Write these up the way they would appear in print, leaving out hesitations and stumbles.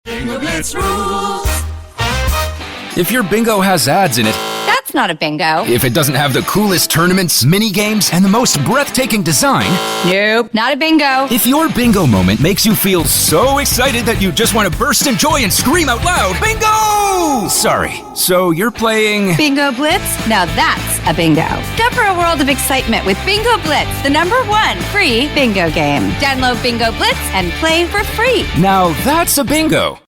Bingo Blitz rules. If your bingo has ads in it, That's not a bingo. if it doesn't have the coolest tournaments, mini games, and the most breathtaking design, Nope, not a bingo. if your bingo moment makes you feel so excited that you just want to burst in joy and scream out loud, bingo! Sorry, so you're playing... Bingo Blitz? Now that's a bingo. Discover a world of excitement with Bingo Blitz, the #1 free bingo game. Download Bingo Blitz and play for free. Now that's a bingo.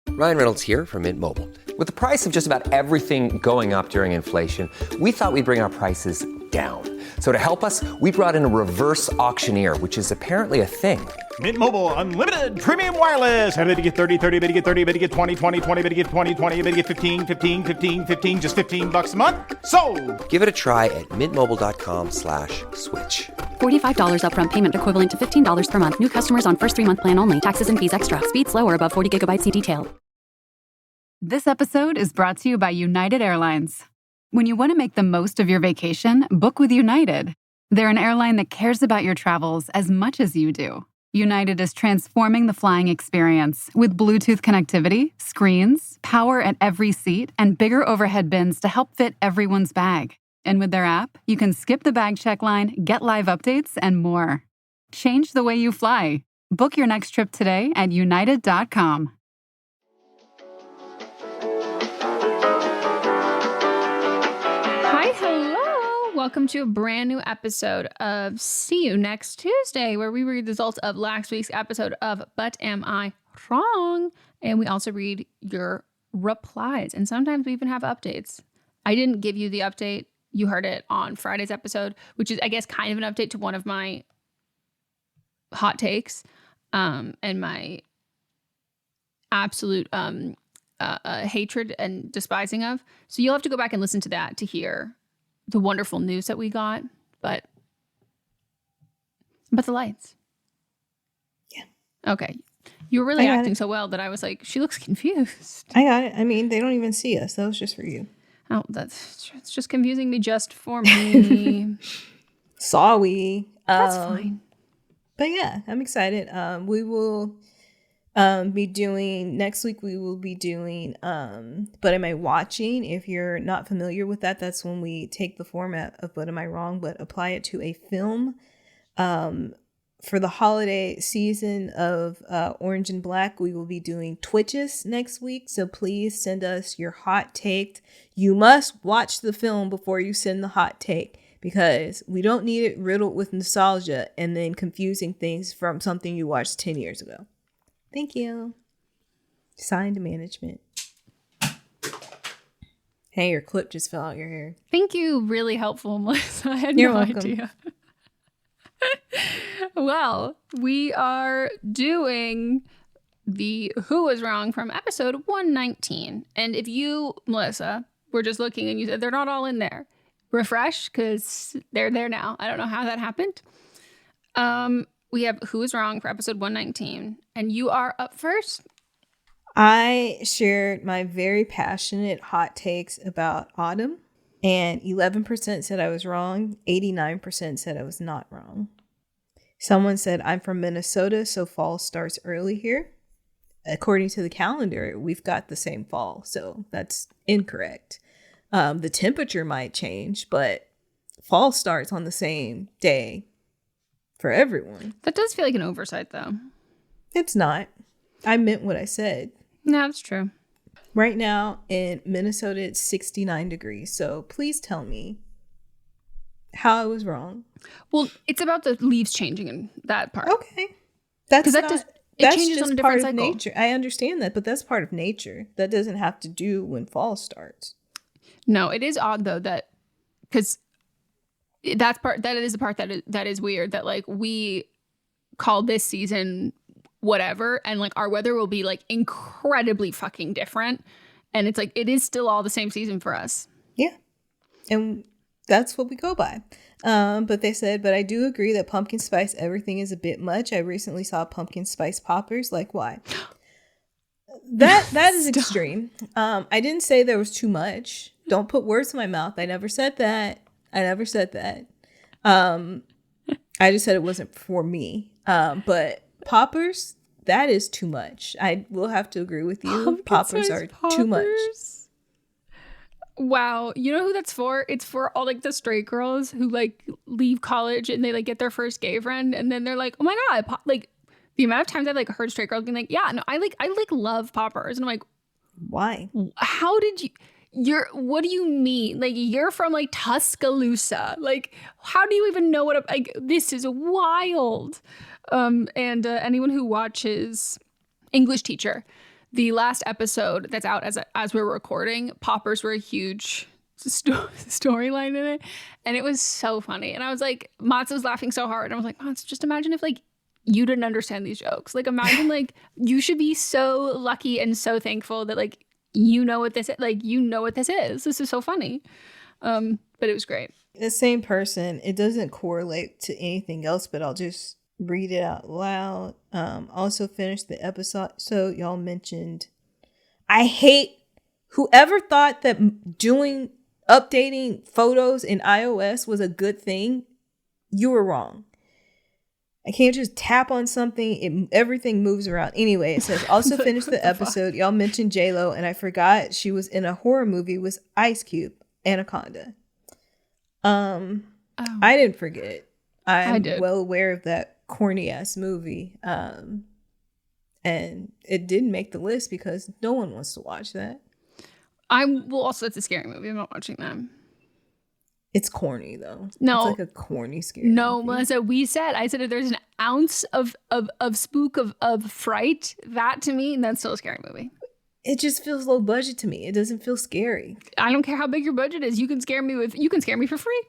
Ryan Reynolds here from Mint Mobile. With the price of just about everything going up during inflation, we thought we'd bring our prices down. So to help us, we brought in a reverse auctioneer, which is apparently a thing. Mint Mobile Unlimited Premium Wireless. How to get 30, 30, bit to get 30, bit to get 20, 20, 20, bit to get 20, 20, bit to get 15, 15, 15, 15, just $15 a month? Sold! Give it a try at mintmobile.com/switch. $45 upfront payment equivalent to $15 per month. New customers on first 3-month plan only. Taxes and fees extra. Speed slower above 40 gigabytes. See detail. This episode is brought to you by United Airlines. When you want to make the most of your vacation, book with United. They're an airline that cares about your travels as much as you do. United is transforming the flying experience with Bluetooth connectivity, screens, power at every seat, and bigger overhead bins to help fit everyone's bag. And with their app, you can skip the bag check line, get live updates, and more. Change the way you fly. Book your next trip today at united.com. Hi, hello. Welcome to a brand new episode of See You Next Tuesday, where we read the results of last week's episode of But Am I Wrong? And we also read your replies. And sometimes we even have updates. I didn't give you the update. You heard it on Friday's episode, which is, I guess, kind of an update to one of my hot takes and my absolute hatred and despising of. So you'll have to go back and listen to that to hear the wonderful news that we got. But the lights. Yeah. Okay. You were really acting so well that I was like, she looks confused. I got it. I mean, they don't even see us. That was just for you. Oh, it's just confusing me just for me. Sorry. That's fine. But yeah, I'm excited. We will be doing next week. We will be doing But Am I Watching? If you're not familiar with that, that's when we take the format of But Am I Wrong, but apply it to a film. For the holiday season of Orange and Black, we will be doing Twitches next week. So please send us your hot take. You must watch the film before you send the hot take, because we don't need it riddled with nostalgia and then confusing things from something you watched 10 years ago. Thank you. Signed, management. Hey, your clip just fell out your hair. Thank you. Really helpful, Melissa. I had You're no welcome. idea. Well, we are doing the Who Was Wrong from episode 119. And if you, Melissa, were just looking and you said they're not all in there, refresh, because they're there now. I don't know how that happened. We have Who Was Wrong for episode 119. And you are up first. I shared my very passionate hot takes about autumn, and 11% said I was wrong. 89% said I was not wrong. Someone said, I'm from Minnesota, so fall starts early here. According to the calendar, we've got the same fall, so that's incorrect. The temperature might change, but fall starts on the same day for everyone. That does feel like an oversight, though. It's not. I meant what I said. No, that's true. Right now in Minnesota, it's 69 degrees. So please tell me how I was wrong. Well, it's about the leaves changing in that part. Okay. That's that not, just, it that's changes just on a part different of cycle. nature. I understand that, but that's part of nature. That doesn't have to do when fall starts. No, it is odd though that, because that is the part that is weird, that like we call this season whatever, and like our weather will be like incredibly fucking different, and it's like it is still all the same season for us. Yeah, and that's what we go by. But they said, but I do agree that pumpkin spice everything is a bit much. I recently saw pumpkin spice poppers. Like, why? That is extreme. I didn't say there was too much. Don't put words in my mouth. I never said that. I just said it wasn't for me. But poppers, that is too much. I will have to agree with you. Poppers are too much. Wow. You know who that's for? It's for all like the straight girls who like leave college and they like get their first gay friend and then they're like, oh my God, like the amount of times I've like heard straight girls being like, yeah, no, I love poppers. And I'm like, why? How did you, what do you mean? Like you're from like Tuscaloosa. Like how do you even know what, like this is wild. And anyone who watches English Teacher, the last episode that's out as we're recording, poppers were a huge storyline in it. And it was so funny. And I was like, Matza was laughing so hard. And I was like, Matza, just imagine if like you didn't understand these jokes. Like imagine like you should be so lucky and so thankful that like you know what this is. Like you know what this is. This is so funny. But it was great. The same person. It doesn't correlate to anything else, but I'll just read it out loud. Also finished the episode. So y'all mentioned, I hate whoever thought that updating photos in iOS was a good thing. You were wrong. I can't just tap on something. Everything moves around. Anyway, it says also finished the episode. Y'all mentioned J-Lo and I forgot she was in a horror movie with Ice Cube, Anaconda. I didn't forget. I'm well aware of that corny ass movie. And it didn't make the list because no one wants to watch that. It's a scary movie. I'm not watching that. It's corny though. No. It's like a corny scary No, movie. Melissa, I said if there's an ounce of spook of fright, that to me, that's still a scary movie. It just feels low budget to me. It doesn't feel scary. I don't care how big your budget is. You can scare me for free.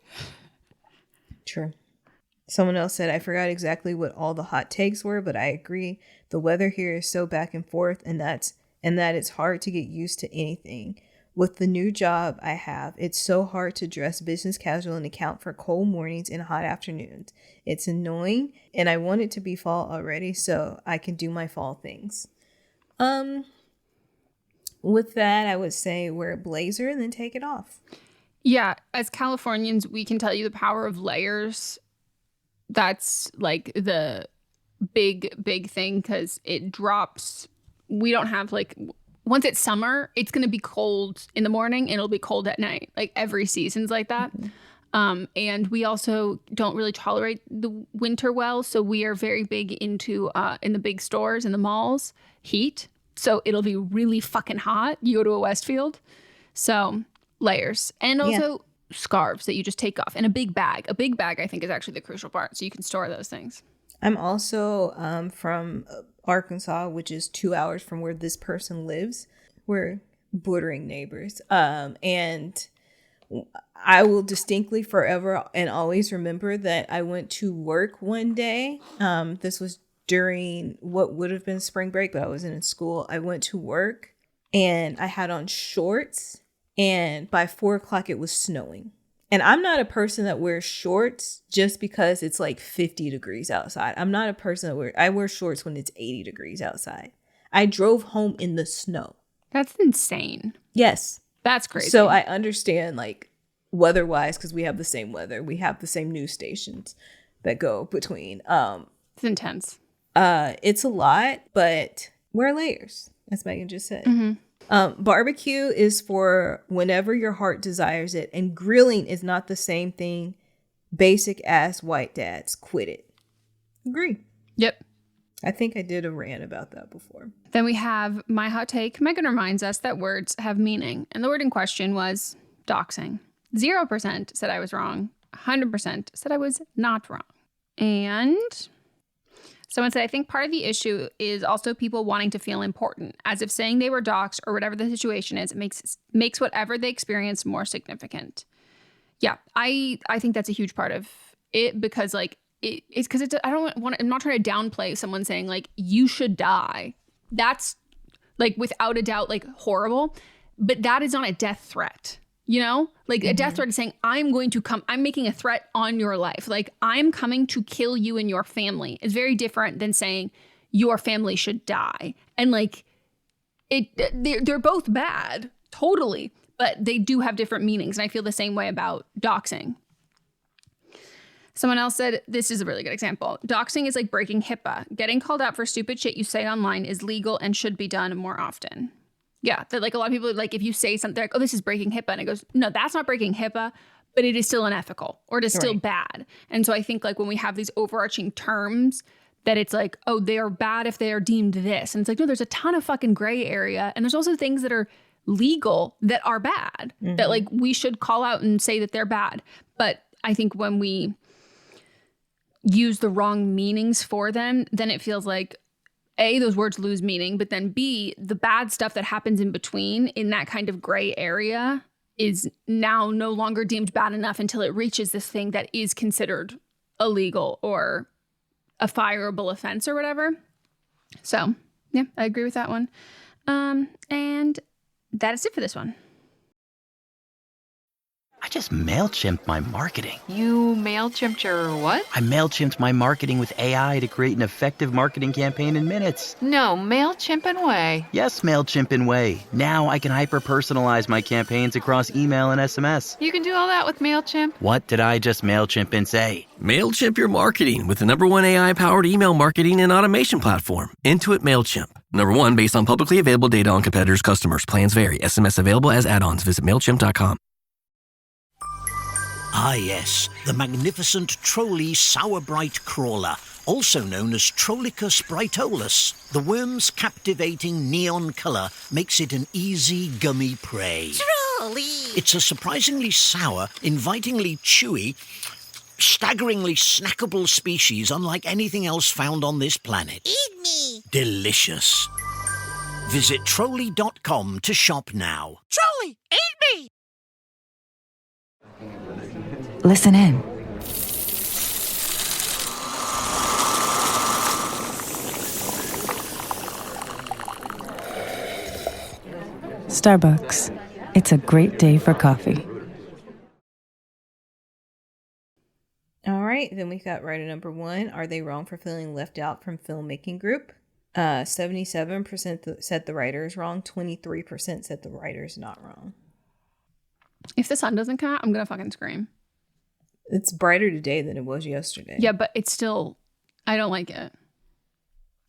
True. Someone else said, I forgot exactly what all the hot takes were, but I agree. The weather here is so back and forth, and that it's hard to get used to anything. With the new job I have, it's so hard to dress business casual and account for cold mornings and hot afternoons. It's annoying, and I want it to be fall already so I can do my fall things. With that, I would say wear a blazer and then take it off. Yeah, as Californians, we can tell you the power of layers. That's like the big thing because it drops. We don't have like, once it's summer, it's going to be cold in the morning and it'll be cold at night. Like every season's like that. Mm-hmm. And we also don't really tolerate the winter well. So we are very big into, in the big stores, in the malls, heat. So it'll be really fucking hot. You go to a Westfield. So layers. And also scarves that you just take off. And a big bag. A big bag, I think, is actually the crucial part. So you can store those things. I'm also from Arkansas, which is 2 hours from where this person lives. We're bordering neighbors. And I will distinctly forever and always remember that I went to work one day. This was during what would have been spring break, but I wasn't in school. I went to work and I had on shorts, and by 4:00 it was snowing. And I'm not a person that wears shorts just because it's like 50 degrees outside. I'm not a person that I wear shorts when it's 80 degrees outside. I drove home in the snow. That's insane. Yes. That's crazy. So I understand like weather-wise because we have the same weather. We have the same news stations that go between. It's intense. It's a lot, but wear layers, as Megan just said. Mm-hmm. Barbecue is for whenever your heart desires it, and grilling is not the same thing. Basic ass white dads, quit it. Agree. Yep. I think I did a rant about that before. Then we have my hot take. Megan reminds us that words have meaning, and the word in question was doxing. 0% said I was wrong. 100% said I was not wrong. And someone said, I think part of the issue is also people wanting to feel important, as if saying they were doxxed or whatever the situation is, it makes whatever they experience more significant. Yeah, I think that's a huge part of it because like it's because I'm not trying to downplay someone saying like you should die. That's like without a doubt like horrible, but that is not a death threat. You know, like a death threat is saying, I'm making a threat on your life. Like I'm coming to kill you and your family. It's very different than saying your family should die. And like they're both bad, totally, but they do have different meanings. And I feel the same way about doxing. Someone else said, this is a really good example. Doxing is like breaking HIPAA. Getting called out for stupid shit you say online is legal and should be done more often. Yeah, that like a lot of people, like if you say something like, oh, this is breaking HIPAA. And it goes, no, that's not breaking HIPAA, but it is still unethical or it is still bad. And so I think like when we have these overarching terms that it's like, oh, they are bad if they are deemed this. And it's like, no, there's a ton of fucking gray area. And there's also things that are legal that are bad that like we should call out and say that they're bad. But I think when we use the wrong meanings for them, then it feels like A, those words lose meaning, but then B, the bad stuff that happens in between in that kind of gray area is now no longer deemed bad enough until it reaches this thing that is considered illegal or a fireable offense or whatever. So yeah, I agree with that one. And that is it for this one. I just MailChimped my marketing. You MailChimped your what? I MailChimped my marketing with AI to create an effective marketing campaign in minutes. No, MailChimp and Way. Yes, MailChimp and Way. Now I can hyper-personalize my campaigns across email and SMS. You can do all that with MailChimp? What did I just MailChimp and say? MailChimp your marketing with the #1 AI-powered email marketing and automation platform, Intuit MailChimp. #1 based on publicly available data on competitors' customers. Plans vary. SMS available as add-ons. Visit MailChimp.com. Ah yes, the magnificent Trolley Sourbright Crawler, also known as Trollicus brightolus. The worm's captivating neon colour makes it an easy gummy prey. Trolley! It's a surprisingly sour, invitingly chewy, staggeringly snackable species unlike anything else found on this planet. Eat me! Delicious. Visit Trolley.com to shop now. Trolley, eat me! Listen in. Starbucks. It's a great day for coffee. All right, then we got writer number 1. Are they wrong for feeling left out from filmmaking group? 77% said the writer is wrong. 23% said the writer is not wrong. If the sun doesn't come out, I'm going to fucking scream. It's brighter today than it was yesterday. Yeah, but it's still, I don't like it.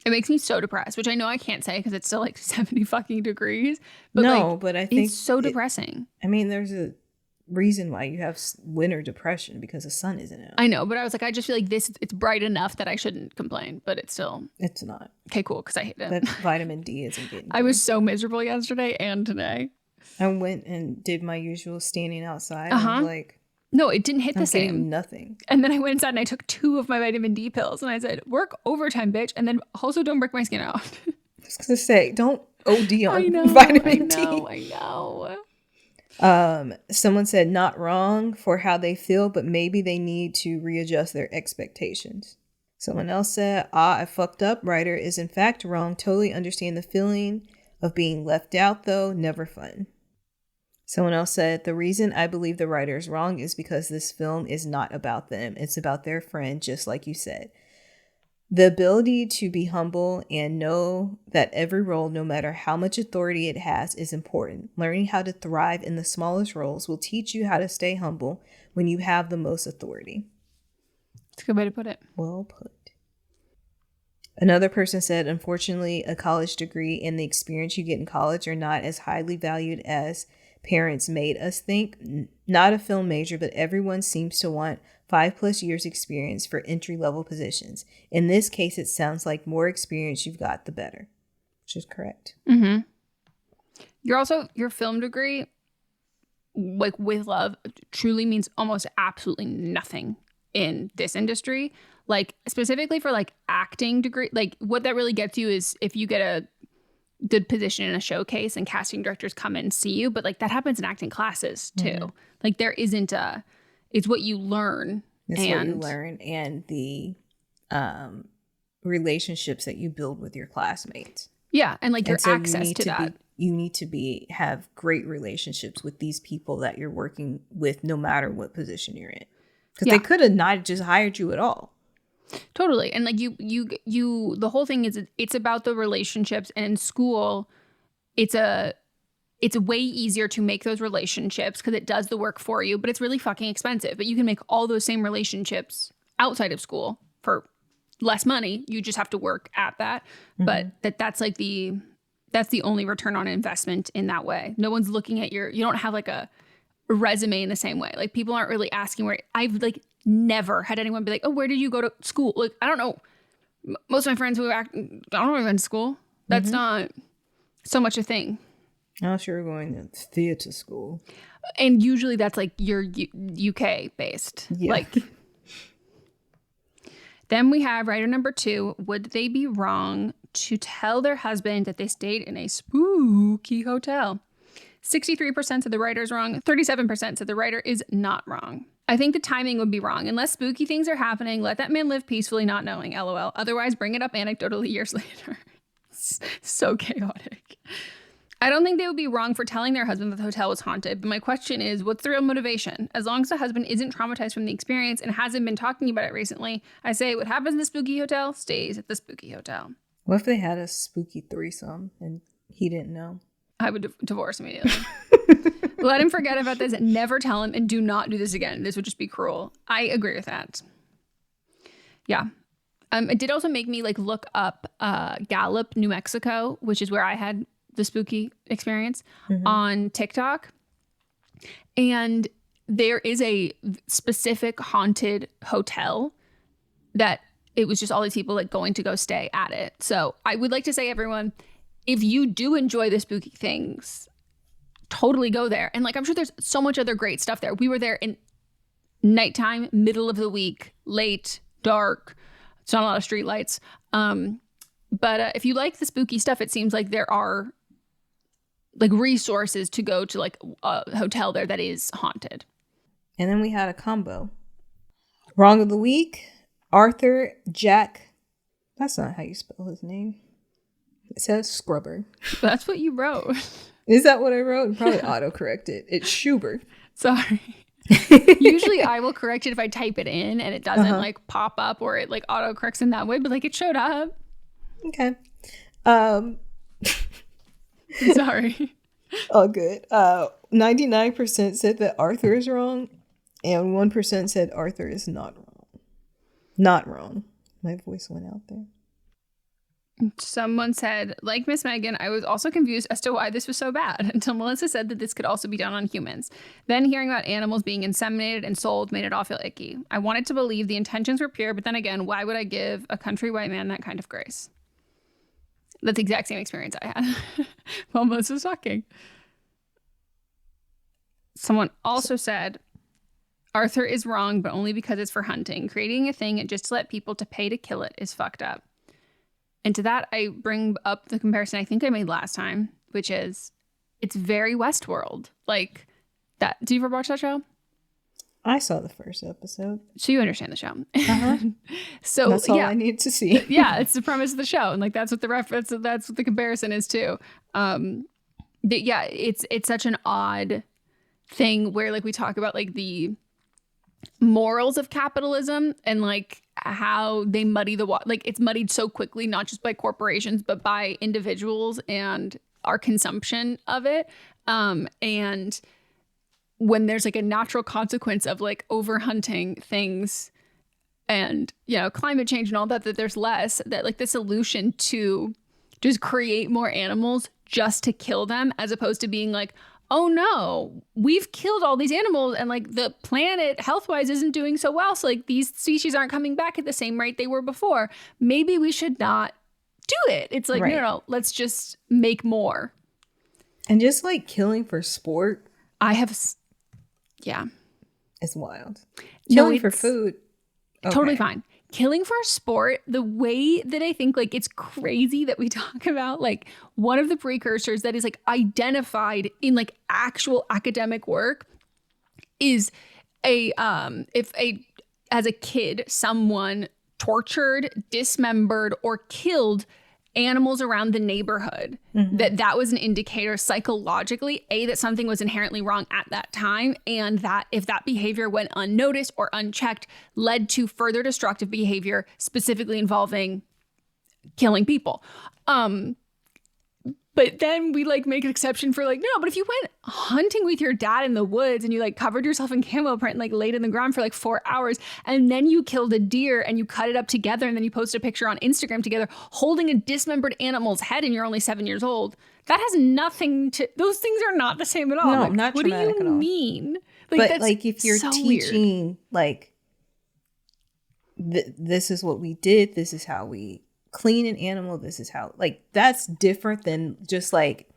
It makes me so depressed, which I know I can't say because it's still like 70 fucking degrees. But no, like, but I think it's so depressing. There's a reason why you have winter depression because the sun isn't out. I know, but I was like, I just feel like it's bright enough that I shouldn't complain, but it's not. Okay, cool, because I hate it. That vitamin D isn't getting I was so miserable yesterday and today. I went and did my usual standing outside. And I was like, no, it didn't hit the same. Nothing. And then I went inside and I took 2 of my vitamin D pills and I said, work overtime, bitch. And then also don't break my skin out. I was going to say, don't OD on vitamin D. I know. Someone said not wrong for how they feel, but maybe they need to readjust their expectations. Someone else said, I fucked up. Writer is in fact wrong. Totally understand the feeling of being left out though. Never fun. Someone else said, the reason I believe the writer is wrong is because this film is not about them. It's about their friend, just like you said. The ability to be humble and know that every role, no matter how much authority it has, is important. Learning how to thrive in the smallest roles will teach you how to stay humble when you have the most authority. That's a good way to put it. Well put. Another person said, unfortunately, a college degree and the experience you get in college are not as highly valued as parents made us think. Not a film major, but everyone seems to want 5+ years experience for entry-level positions. In this case, it sounds like more experience you've got, the better, which is correct. Mm-hmm. Your film degree, like with love, truly means almost absolutely nothing in this industry. Like specifically for like acting degree, like what that really gets you is if you get a good position in a showcase and casting directors come in and see you, but like that happens in acting classes too. Mm-hmm. Like there isn't it's what you learn. It's what you learn and the relationships that you build with your classmates. Yeah, and like your access to that. You need to have great relationships with these people that you're working with no matter what position you're in. Because they could have not just hired you at all. Totally. And like you the whole thing is it's about the relationships, and in school it's it's way easier to make those relationships because it does the work for you, but it's really fucking expensive. But you can make all those same relationships outside of school for less money. You just have to work at that. But that's like that's the only return on investment in that way. No one's looking at you don't have like a resume in the same way. Like people aren't really asking where. I've like never had anyone be like, oh, where did you go to school? Like, I don't know. Most of my friends I don't know where I went to school. That's not so much a thing. Unless you're going to theater school. And usually that's like you're UK based. Yeah. Like, then we have writer number 2. Would they be wrong to tell their husband that they stayed in a spooky hotel? 63% said the writer's wrong. 37% said the writer is not wrong. I think the timing would be wrong. Unless spooky things are happening, let that man live peacefully not knowing, LOL. Otherwise, bring it up anecdotally years later. So chaotic. I don't think they would be wrong for telling their husband that the hotel was haunted, but my question is, what's the real motivation? As long as the husband isn't traumatized from the experience and hasn't been talking about it recently, I say what happens in the spooky hotel stays at the spooky hotel. What if they had a spooky threesome and he didn't know? I would divorce immediately. Let him forget about this and never tell him, and do not do this again. This would just be cruel. I agree with that. Yeah. It did also make me like look up Gallup, New Mexico, which is where I had the spooky experience, on TikTok. And there is a specific haunted hotel that it was just all these people like going to go stay at it. So I would like to say, everyone, if you do enjoy the spooky things, totally go there. And like, I'm sure there's so much other great stuff there. We were there in nighttime, middle of the week, late, dark. It's not a lot of street lights. But if you like the spooky stuff, it seems like there are like resources to go to like a hotel there that is haunted. And then we had a combo. Wrong of the week, Arthur Jack. That's not how you spell his name. It says Scrubber. That's what you wrote. Is that what I wrote? Probably autocorrected. It's Schubert. Sorry. Usually I will correct it if I type it in and it doesn't like pop up, or it like autocorrects in that way, but like it showed up. Okay. Sorry. Oh, good. 99% said that Arthur is wrong, and 1% said Arthur is not wrong. Not wrong. My voice went out there. Someone said, like Miss Megan, I was also confused as to why this was so bad until Melissa said that this could also be done on humans. Then hearing about animals being inseminated and sold made it all feel icky. I wanted to believe the intentions were pure, but then again, why would I give a country white man that kind of grace? That's the exact same experience I had while Melissa was talking. Someone also said, Arthur is wrong, but only because it's for hunting. Creating a thing just to let people to pay to kill it is fucked up. And to that, I bring up the comparison I think I made last time, which is it's very Westworld. Like that. Do you ever watch that show? I saw the first episode. So you understand the show. So that's all I need to see. Yeah, it's the premise of the show. And like that's what the reference, that's what the comparison is too. Yeah, it's such an odd thing where like we talk about like the morals of capitalism and like how they muddy the water. Like it's muddied so quickly, not just by corporations, but by individuals and our consumption of it. And when there's like a natural consequence of like overhunting things and, you know, climate change and all that, that there's less, that like the solution to just create more animals just to kill them, as opposed to being like, oh no, we've killed all these animals and like the planet health-wise isn't doing so well. So like these species aren't coming back at the same rate they were before. Maybe we should not do it. It's like, no, let's just make more. And just like killing for sport. Yeah. It's wild. Killing for food. Totally fine. Killing for sport, the way that I think like it's crazy that we talk about like one of the precursors that is like identified in like actual academic work is if as a kid someone tortured, dismembered, or killed animals around the neighborhood, that was an indicator psychologically, that something was inherently wrong at that time, and that if that behavior went unnoticed or unchecked, led to further destructive behavior, specifically involving killing people. But then we like make an exception for like, no, but if you went hunting with your dad in the woods and you like covered yourself in camo print and like laid in the ground for like 4 hours and then you killed a deer and you cut it up together and then you post a picture on Instagram together holding a dismembered animal's head and you're only 7 years old, that has nothing to, those things are not the same at all. No, like, not what do traumatic you at all. mean? But like if you're so teaching weird. like this is what we did, this is how we clean an animal, this is how, like, that's different than just like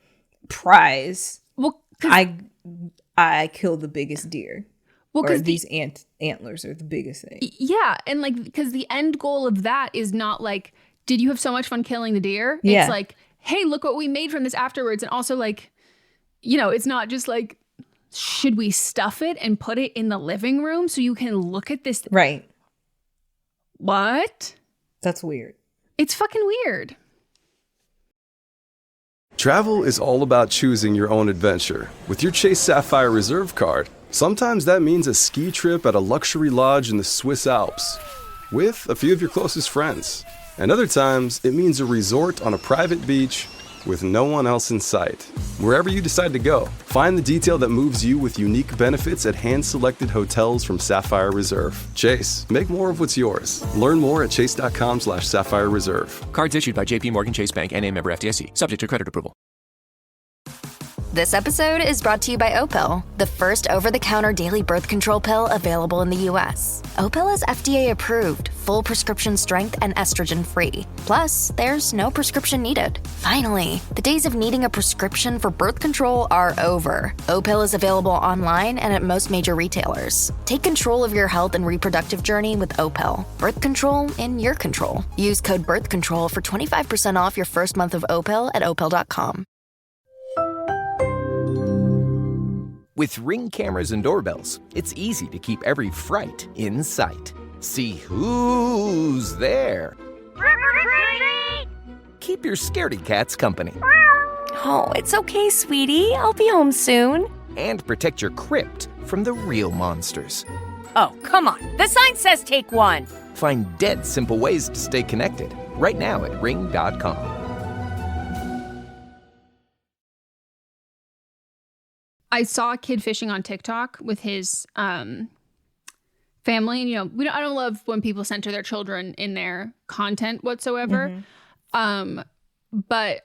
prize. Well, I killed the biggest deer. Well, because these antlers are the biggest thing. Yeah, and like because the end goal of that is not like, did you have so much fun killing the deer? Yeah. It's like, hey, look what we made from this afterwards. And also like, you know, it's not just like, should we stuff it and put it in the living room so you can look at this? Right. What? That's weird. It's fucking weird. Travel is all about choosing your own adventure. With your Chase Sapphire Reserve card, sometimes that means a ski trip at a luxury lodge in the Swiss Alps with a few of your closest friends. And other times, it means a resort on a private beach with no one else in sight. Wherever you decide to go, find the detail that moves you with unique benefits at hand-selected hotels from Sapphire Reserve. Chase, make more of what's yours. Learn more at chase.com/Sapphire Reserve. Cards issued by JP Morgan Chase Bank, N.A. member FDIC, subject to credit approval. This episode is brought to you by Opill, the first over-the-counter daily birth control pill available in the U.S. Opill is FDA approved, full prescription strength, and estrogen-free. Plus, there's no prescription needed. Finally, the days of needing a prescription for birth control are over. Opill is available online and at most major retailers. Take control of your health and reproductive journey with Opill. Birth control in your control. Use code BIRTHCONTROL for 25% off your first month of Opill at Opill.com. With Ring cameras and doorbells, it's easy to keep every fright in sight. See who's there. Keep your scaredy cats company. Oh, it's okay, sweetie. I'll be home soon. And protect your crypt from the real monsters. Oh, come on. The sign says take one. Find dead simple ways to stay connected right now at ring.com. I saw a kid fishing on TikTok with his family, and you know, I don't love when people center their children in their content whatsoever. But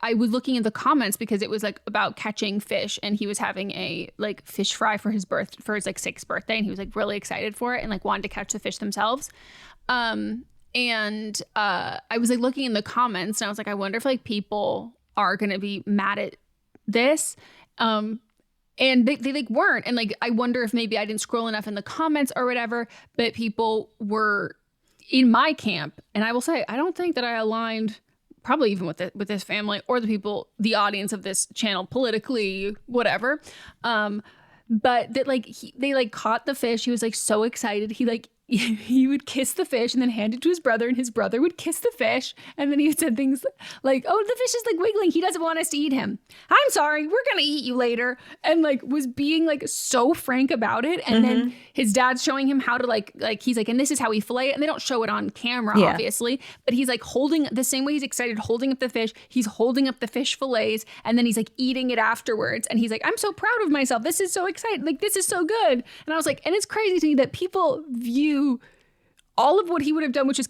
I was looking at the comments because it was like about catching fish, and he was having a like fish fry for his like 6th birthday, and he was like really excited for it and like wanted to catch the fish themselves. I was like looking in the comments, and I was like, I wonder if like people are gonna be mad at this. And they like weren't. And like, I wonder if maybe I didn't scroll enough in the comments or whatever, but people were in my camp. And I will say, I don't think that I aligned probably even with this family or the audience of this channel politically, whatever. But that like, they like caught the fish. He was like so excited. He would kiss the fish and then hand it to his brother, and his brother would kiss the fish. And then he said things like, oh, the fish is like wiggling. He doesn't want us to eat him. I'm sorry. We're going to eat you later. And like was being like so frank about it. And then his dad's showing him how to like he's like, and this is how we fillet it. And they don't show it on camera, obviously. But he's like holding the same way he's excited, holding up the fish. He's holding up the fish fillets. And then he's like eating it afterwards. And he's like, I'm so proud of myself. This is so exciting. Like, this is so good. And I was like, and it's crazy to me that people view all of what he would have done, which is,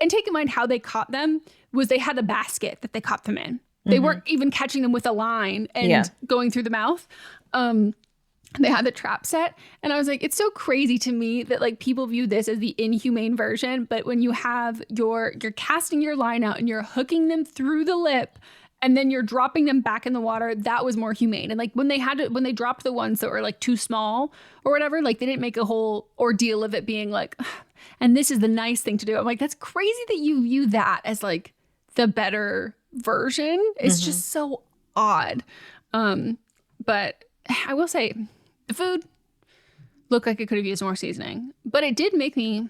and take in mind how they caught them, was they had a basket that they caught them in. They weren't even catching them with a line and going through the mouth. They had the trap set. And I was like, it's so crazy to me that like people view this as the inhumane version. But when you have you're casting your line out and you're hooking them through the lip and then you're dropping them back in the water, that was more humane. And like when they dropped the ones that were like too small or whatever, like they didn't make a whole ordeal of it being like, and this is the nice thing to do. I'm like, that's crazy that you view that as like the better version. It's just so odd. But I will say the food looked like it could have used more seasoning, but it did make me,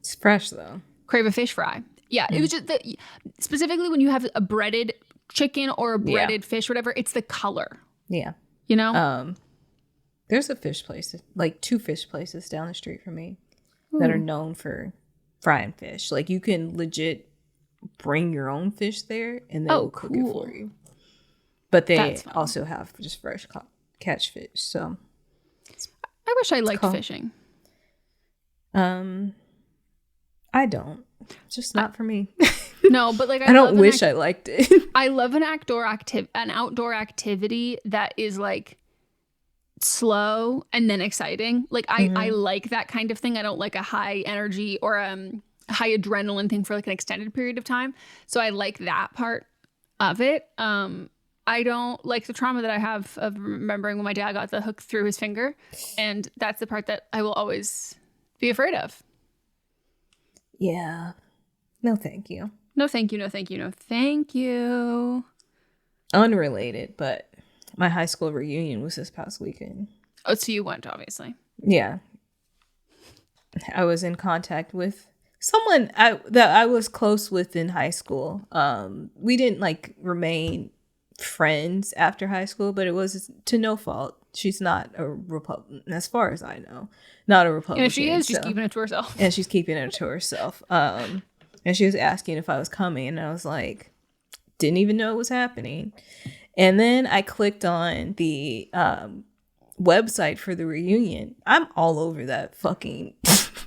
it's fresh though, crave a fish fry. Yeah. It was just specifically when you have a breaded chicken or a breaded fish, whatever, it's the color. Yeah. You know? There's a fish place, like 2 fish places down the street from me that are known for frying fish. Like you can legit bring your own fish there and they'll cook it for you. But they also have just fresh catch fish. So I wish I liked fishing. I don't. It's just not for me. No, but like I don't wish I liked it. I love an outdoor activity that is like slow and then exciting. Like I like that kind of thing. I don't like a high energy or high adrenaline thing for like an extended period of time. So I like that part of it. I don't like the trauma that I have of remembering when my dad got the hook through his finger, and that's the part that I will always be afraid of. Yeah. No, thank you. No, thank you. No, thank you. No, thank you. Unrelated, but my high school reunion was this past weekend. Oh, so you went, obviously. Yeah. I was in contact with someone that I was close with in high school. We didn't like remain friends after high school, but it was to no fault. She's not a Republican, as far as I know. Not a Republican. And if she is, she's keeping it to herself. And she's keeping it to herself. And she was asking if I was coming, and I was like, didn't even know it was happening. And then I clicked on the website for the reunion. I'm all over that fucking.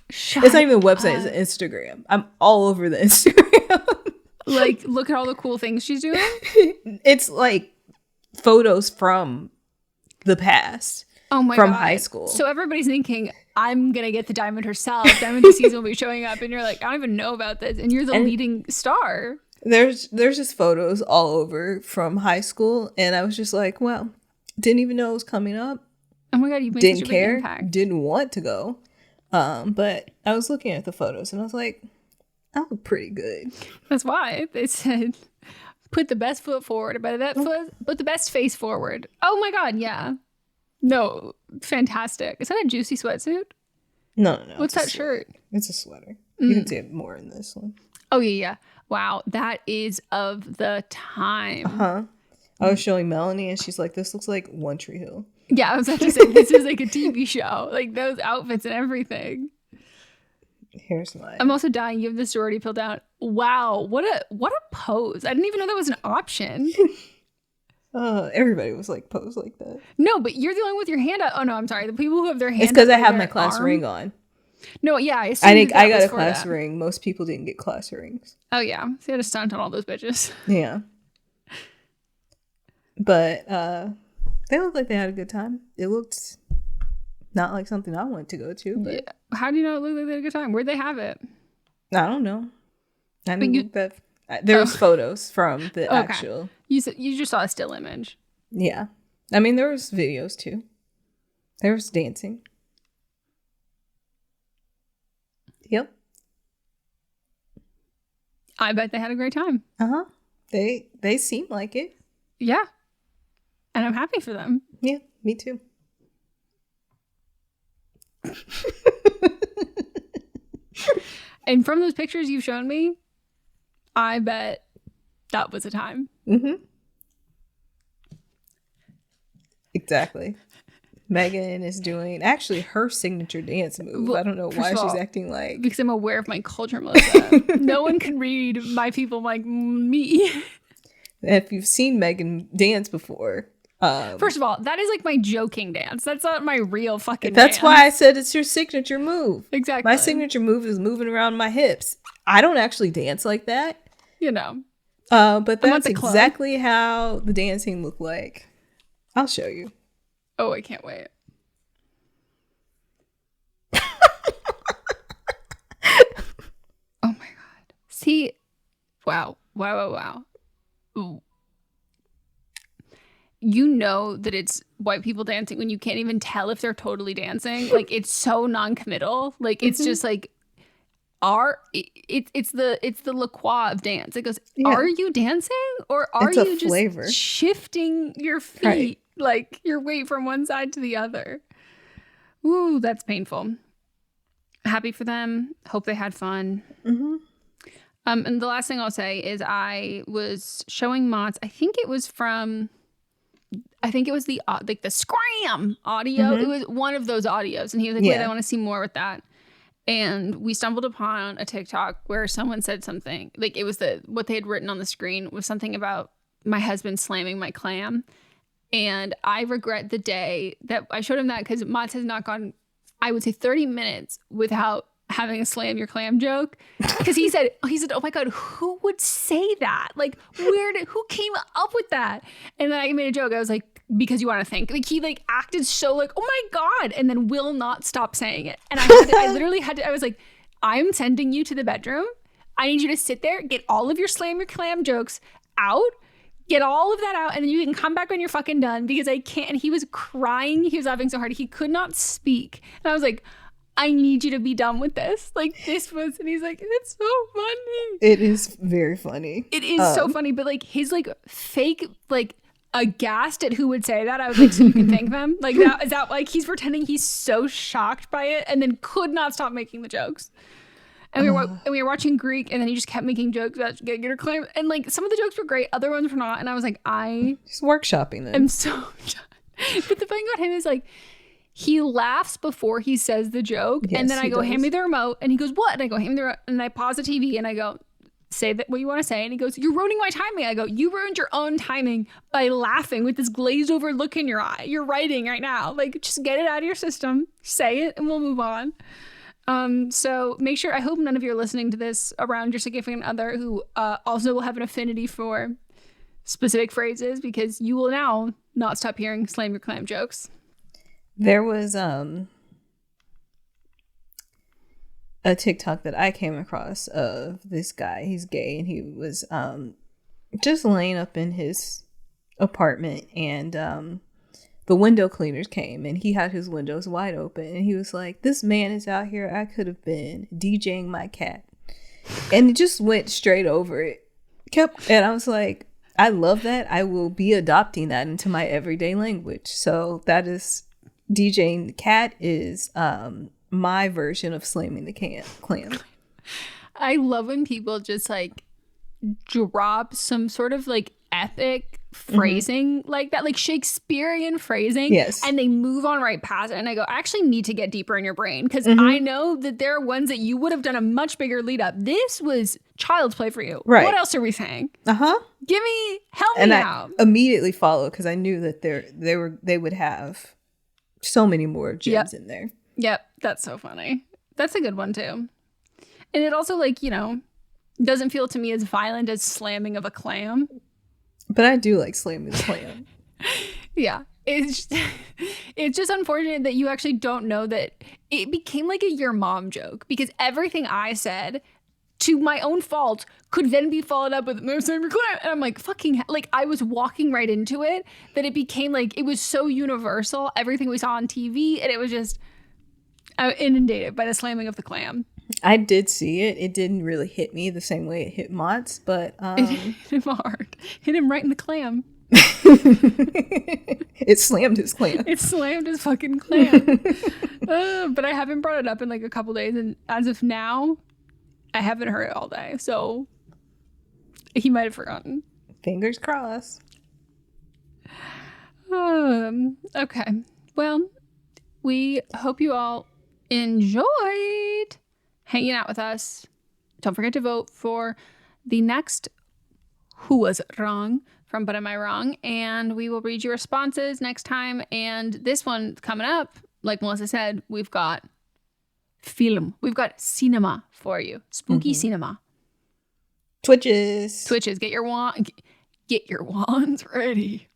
It's not even a website; it's an Instagram. I'm all over the Instagram. Like, look at all the cool things she's doing. It's like photos from the past. Oh my from God. High school. So everybody's thinking, I'm gonna get the diamond herself. Diamond this season will be showing up, and you're like, I don't even know about this, and you're the leading star. There's just photos all over from high school, and I was just like, well, didn't even know it was coming up. Oh my God, you made didn't such a care, big impact. Didn't want to go, but I was looking at the photos, and I was like, I look pretty good. That's why they said, put the best foot forward. By that foot, put the best face forward. Oh my God, yeah. No, fantastic. Is that a juicy sweatsuit? No. What's that shirt? It's a sweater. You can see it more in this one. Oh yeah. Wow, that is of the time. I was showing Melanie, and she's like, "This looks like One Tree Hill." Yeah, I was about to say this is like a TV show, like those outfits and everything. Here's mine. I'm also dying. You have the sorority pill down. Wow, what a pose! I didn't even know that was an option. Everybody was like pose like that. No, but you're the only one with your hand out. Oh no, I'm sorry. The people who have their hand. It's because I have their my class arm. ring on. No, yeah, I got a class ring. Most people didn't get class rings. Oh yeah, so you had a stunt on all those bitches. Yeah, but they looked like they had a good time. It looked not like something I wanted to go to. But yeah. How do you know it looked like they had a good time? Where'd they have it? I don't know. I didn't look that. There was photos from the actual. You just saw a still image. Yeah, I mean there was videos too. There was dancing. Yep. I bet they had a great time. They seem like it. Yeah. And I'm happy for them. Yeah, me too. And from those pictures you've shown me, I bet that was a time. Mm-hmm. Exactly. Meghan is doing actually her signature dance move. I don't know why she's acting like. Because I'm aware of my culture, Melissa. No one can read my people like me. If you've seen Meghan dance before. First of all, that is like my joking dance. That's not my real fucking That's dance. why I said it's your signature move. Exactly. My signature move is moving around my hips. I don't actually dance like that. You know. But that's exactly how the dancing looked like. I'll show you. Oh, I can't wait. Oh my God. See, wow. Ooh. You know that it's white people dancing when you can't even tell if they're totally dancing. Like, it's so non-committal. Like, it's just like, it's the La Croix of dance. It goes, are you dancing? Or are you just shifting your feet? Right. Like your weight from one side to the other. Ooh, that's painful. Happy for them. Hope they had fun. Mm-hmm. And the last thing I'll say is I was showing Mott's. I think it was the like the scram audio. Mm-hmm. It was one of those audios, and he was like, "Wait, I want to see more with that." And we stumbled upon a TikTok where someone said something like it was what they had written on the screen was something about my husband slamming my clam. And I regret the day that I showed him that because Mats has not gone, I would say 30 minutes without having a slam your clam joke. Because he said, oh my God, who would say that? Like, who came up with that? And then I made a joke. I was like, because you want to think. Like, he like acted so like, oh my God, and then will not stop saying it. And I literally had to, I was like, I'm sending you to the bedroom. I need you to sit there, get all of your slam your clam jokes out, get all of that out, and then you can come back when you're fucking done because I can't. And he was crying. He was laughing so hard. He could not speak. And I was like, I need you to be done with this. Like, this was, and he's like, it's so funny. It is very funny. It is so funny. But like his like fake, like aghast at who would say that. I was like, so you can thank them. Like that is that like he's pretending he's so shocked by it and then could not stop making the jokes. And we were watching Greek, and then he just kept making jokes about get your claim. And like some of the jokes were great, other ones were not. And I was like, just workshopping them. I'm so done. But the thing about him is like he laughs before he says the joke, Yes, and then I he go, does. hand me the remote, and he goes, what? And I go, hand me the remote, and I pause the TV, and I go, say that what you want to say. And he goes, you're ruining my timing. I go, you ruined your own timing by laughing with this glazed over look in your eye. You're writing right now. Like, just get it out of your system, say it, and we'll move on. So make sure, I hope none of you are listening to this around your significant other who also will have an affinity for specific phrases, because you will now not stop hearing slam your clam jokes. There was a TikTok that I came across of this guy. He's gay, and he was just laying up in his apartment, and the window cleaners came, and he had his windows wide open, and he was like, this man is out here. I could have been DJing my cat. And it just went straight over it. And I was like, I love that. I will be adopting that into my everyday language. So that is, DJing the cat is my version of slamming the clam. I love when people just like drop some sort of like epic phrasing like that, like Shakespearean phrasing. Yes. And they move on right past it. And I go, I actually need to get deeper in your brain, because I know that there are ones that you would have done a much bigger lead up. This was child's play for you. Right. What else are we saying? Uh-huh. Help and me I out. Immediately followed, because I knew that they would have so many more gems in there. Yep. That's so funny. That's a good one too. And it also, like, you know, doesn't feel to me as violent as slamming of a clam. But I do like slamming the clam. Yeah. It's just unfortunate that you actually don't know that it became like a your mom joke, because everything I said, to my own fault, could then be followed up with slam your clam. And I'm like, fucking, like, I was walking right into it, that it became like, it was so universal, everything we saw on TV, and it was just inundated by the slamming of the clam. I did see it. It didn't really hit me the same way it hit Mott's, but It hit him hard. Hit him right in the clam. It slammed his clam. It slammed his fucking clam. But I haven't brought it up in like a couple days, and as of now, I haven't heard it all day. So he might have forgotten. Fingers crossed. Okay. Well, we hope you all enjoyed hanging out with us. Don't forget to vote for the next Who Was Wrong from But Am I Wrong? And we will read your responses next time. And this one coming up, like Melissa said, we've got film. We've got cinema for you. Spooky cinema. Twitches. Get your wands ready.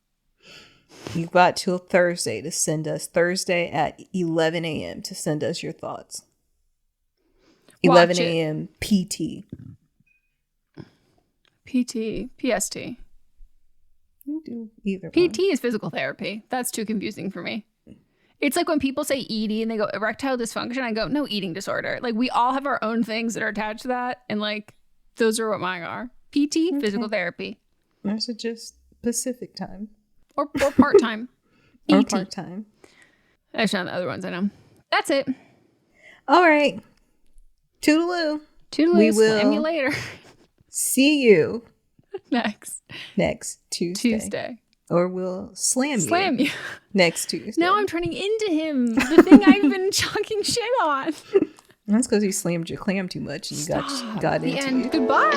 You've got till Thursday to send us, Thursday at 11 a.m. to send us your thoughts. 11 a.m. PT. PST. You do either PT is physical therapy. That's too confusing for me. It's like when people say ED and they go erectile dysfunction, I go, no, eating disorder. Like, we all have our own things that are attached to that. And like, those are what mine are. PT, physical therapy. That's just Pacific time. Or part-time. Or part-time. That's not the other ones I know. That's it. All right. Toodaloo. We will slam you later. See you next Tuesday. Or we'll slam you next Tuesday. Now I'm turning into him. The thing I've been talking shit on. That's because you slammed your clam too much and you got into it. Goodbye.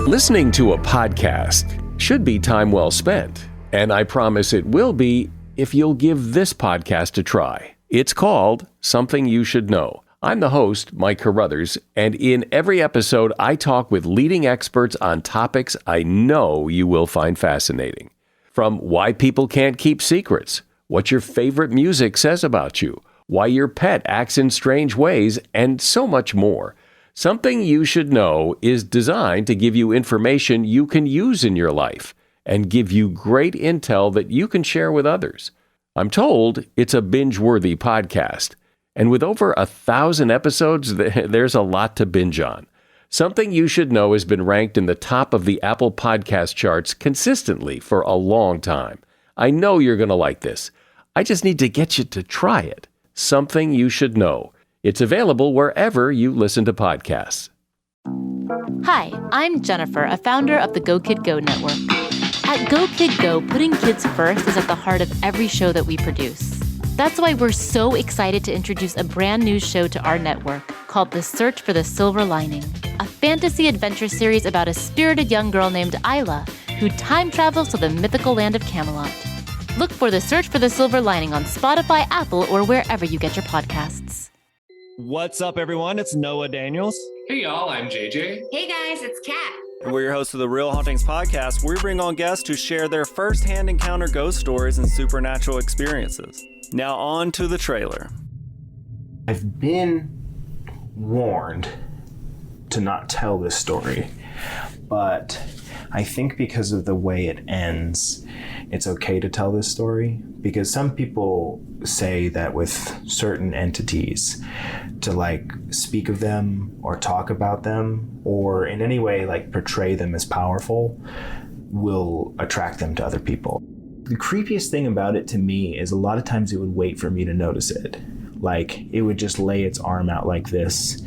Listening to a podcast should be time well spent, and I promise it will be if you'll give this podcast a try. It's called Something You Should Know. I'm the host, Mike Carruthers, and in every episode, I talk with leading experts on topics I know you will find fascinating. From why people can't keep secrets, what your favorite music says about you, why your pet acts in strange ways, and so much more. Something You Should Know is designed to give you information you can use in your life and give you great intel that you can share with others. I'm told it's a binge-worthy podcast, and with over 1,000 episodes, there's a lot to binge on. Something You Should Know has been ranked in the top of the Apple Podcast charts consistently for a long time. I know you're going to like this. I just need to get you to try it. Something You Should Know. It's available wherever you listen to podcasts. Hi, I'm Jennifer, a founder of the Go Kid Go network. At Go Kid Go, putting kids first is at the heart of every show that we produce. That's why we're so excited to introduce a brand new show to our network called The Search for the Silver Lining, a fantasy adventure series about a spirited young girl named Isla who time travels to the mythical land of Camelot. Look for The Search for the Silver Lining on Spotify, Apple, or wherever you get your podcasts. What's up, everyone? It's Noah Daniels. Hey, y'all. I'm JJ. Hey, guys. It's Kat. And we're your hosts of the Real Hauntings podcast, where we bring on guests who share their first-hand encounter ghost stories and supernatural experiences. Now on to the trailer. I've been warned to not tell this story, but I think because of the way it ends, it's okay to tell this story, because some people say that with certain entities, to like speak of them or talk about them or in any way like portray them as powerful will attract them to other people. The creepiest thing about it to me is a lot of times it would wait for me to notice it. Like it would just lay its arm out like this,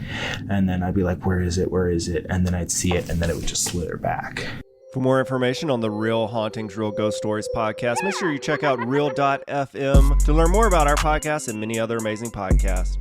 and then I'd be like, where is it? Where is it? And then I'd see it, and then it would just slither back. For more information on the Real Hauntings, Real Ghost Stories podcast, make sure you check out Real.fm to learn more about our podcast and many other amazing podcasts.